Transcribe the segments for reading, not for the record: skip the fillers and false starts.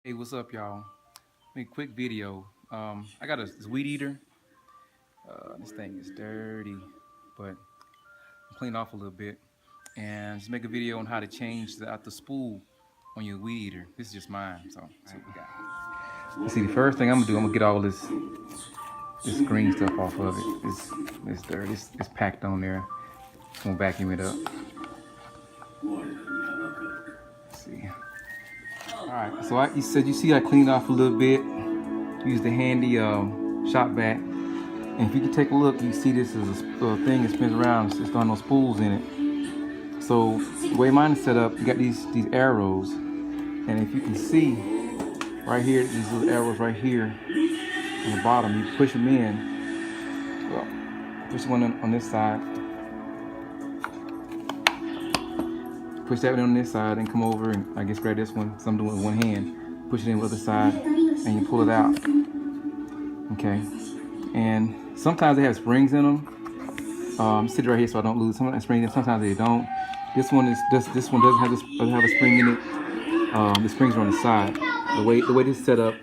Hey, what's up, y'all? Make a quick video. I got this weed eater. This thing is dirty, but I'm cleaning off a little bit. And just make a video on how to change out the spool on your weed eater. This is just mine, so let's see what we got. See, the first thing I'm gonna do, I'm gonna get all this green stuff off of it. This dirt, it's packed on there. I'm gonna vacuum it up. Let's see. All right, so you see I cleaned off a little bit. Use the handy shop vac. And if you can take a look, you see this is a thing that spins around. It's got no spools in it. So the way mine is set up, you got these arrows, and if you can see right here, these little arrows right here on the bottom, you push them in. Well, push one on this side, push that one on this side, and come over and I guess grab this one. So I'm doing it with one hand. Push it in with the other side, and you pull it out. Okay, and sometimes they have springs in them. Sit right here so I don't lose. Sometimes springs, sometimes they don't. This one doesn't have a spring in it. The springs are on the side. The way this is set up,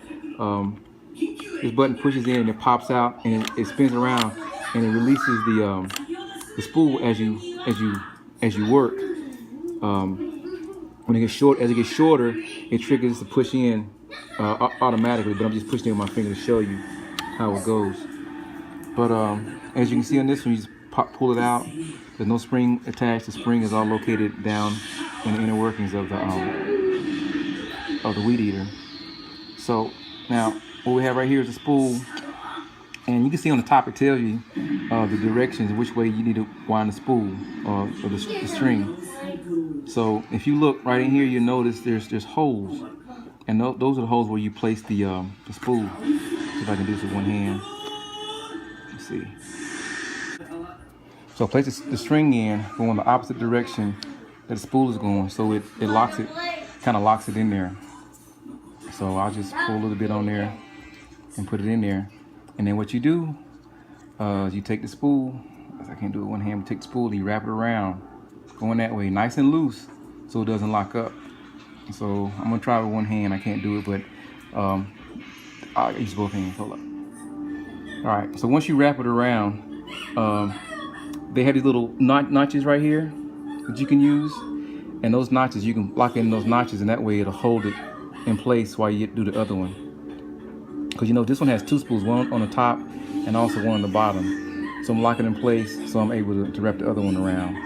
this button pushes in and it pops out and it spins around and it releases the spool as you work. When it gets shorter, it triggers to push in automatically. But I'm just pushing it with my finger to show you how it goes. But as you can see on this one, you just pull it out. There's no spring attached. The spring is all located down in the inner workings of the weed eater. So now what we have right here is a spool, and you can see on the top it tells you the directions, which way you need to wind the spool or the string. So if you look right in here, you notice there's holes, and those are the holes where you place the spool. See if I can do this with one hand. Let's see. So place the string in going the opposite direction that the spool is going, so it locks it, kind of locks it in there. So I'll just pull a little bit on there and put it in there, and then what you do is you take the spool. I can't do it with one hand. But take the spool and you wrap it around, going that way, nice and loose, so it doesn't lock up. So I'm gonna try with one hand. I can't do it, but I'll use both hands. Hold up. All right. So once you wrap it around, they have these little notches right here that you can use, and those notches you can lock in those notches, and that way it'll hold it in place while you do the other one. Because you know this one has two spools, one on the top and also one on the bottom. So I'm locking in place, so I'm able to wrap the other one around.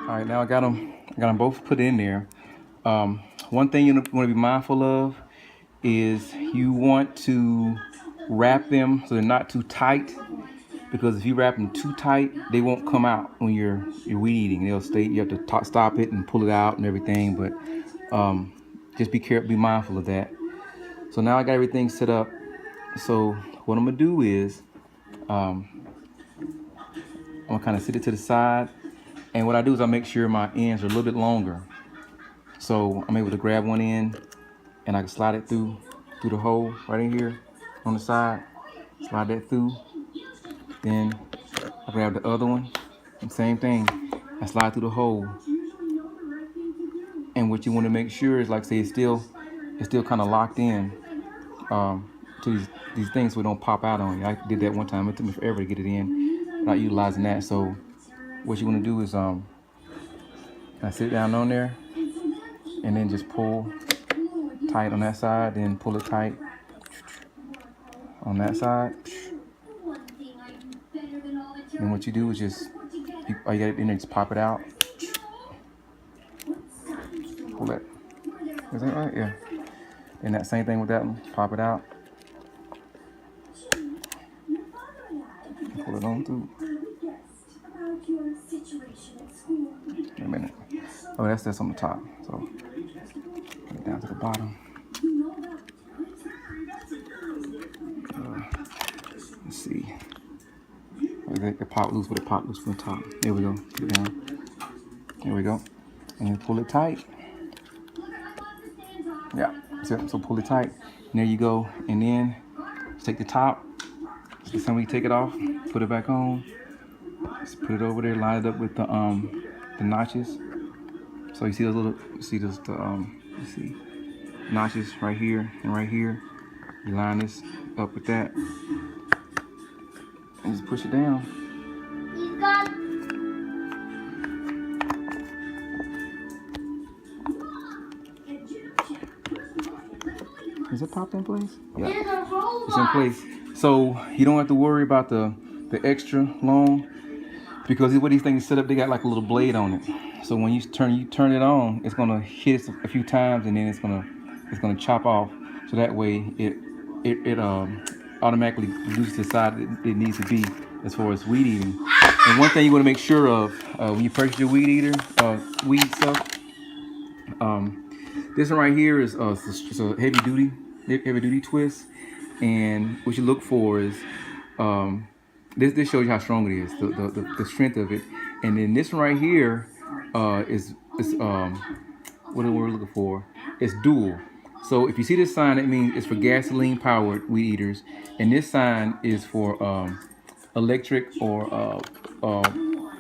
All right, now I got them both put in there. One thing you want to be mindful of is you want to wrap them so they're not too tight, because if you wrap them too tight, they won't come out when you're weed eating. They'll stay. You have to stop it and pull it out and everything. But just be careful, be mindful of that. So now I got everything set up. So what I'm gonna do is I'm gonna kind of sit it to the side, and what I do is I make sure my ends are a little bit longer, so I'm able to grab one end and I can slide it through the hole right in here on the side. Slide that through. Then I grab the other one, and same thing. I slide through the hole. And what you want to make sure is, like say, it's still kind of locked in to these things, so it don't pop out on you. I did that one time. It took me forever to get it in, not utilizing that. So what you want to do is I sit down on there, and then just pull tight on that side, then pull it tight on that side. And what you do is just, all you got it in there, just pop it out. Pull that. Is that right? Yeah. And that same thing with that one. Pop it out. Pull it on through. Wait a minute. Oh, that's on the top. So put it down to the bottom. Let's see. It pop loose, but it pop loose from the top. There we go. Put it down. There we go. And then pull it tight. Yeah. So pull it tight. And there you go. And then take the top. So time we take it off, put it back on. Just put it over there, line it up with the notches. So you see those little, let's see, notches right here and right here. You line this up with that, and just push it down. Is it popped in place? Yeah, it's in place. So you don't have to worry about the extra long, because what these things set up, they got like a little blade on it. So when you turn it on, it's gonna hit it a few times, and then it's gonna chop off. So that way it automatically reduces the size it needs to be as far as weed eating. And one thing you want to make sure of when you purchase your weed eater, weed stuff, this one right here is it's a heavy duty twist, and what you look for is this shows you how strong it is, the strength of it. And then this one right here is what we're looking for. It's dual. So if you see this sign, it means it's for gasoline powered weed eaters, and this sign is for electric or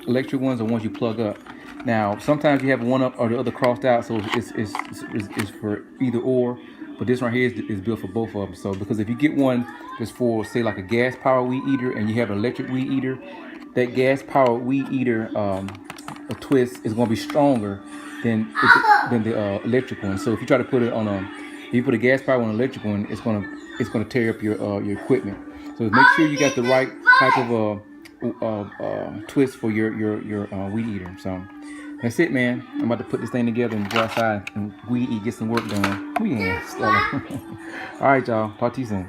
electric ones, or ones you plug up. Now sometimes you have one up or the other crossed out, so it's for either or. But this right here is built for both of them. So because if you get one that's for, say, like a gas powered weed eater, and you have an electric weed eater, that gas powered weed eater a twist is going to be stronger than the electric one. So if you try to put it on if you put a gas powered on an electric one, it's gonna tear up your equipment. So make sure you got the right type of twist for your weed eater. So that's it, man. I'm about to put this thing together and go outside and weed eat, get some work done. All right, y'all. Talk to you soon.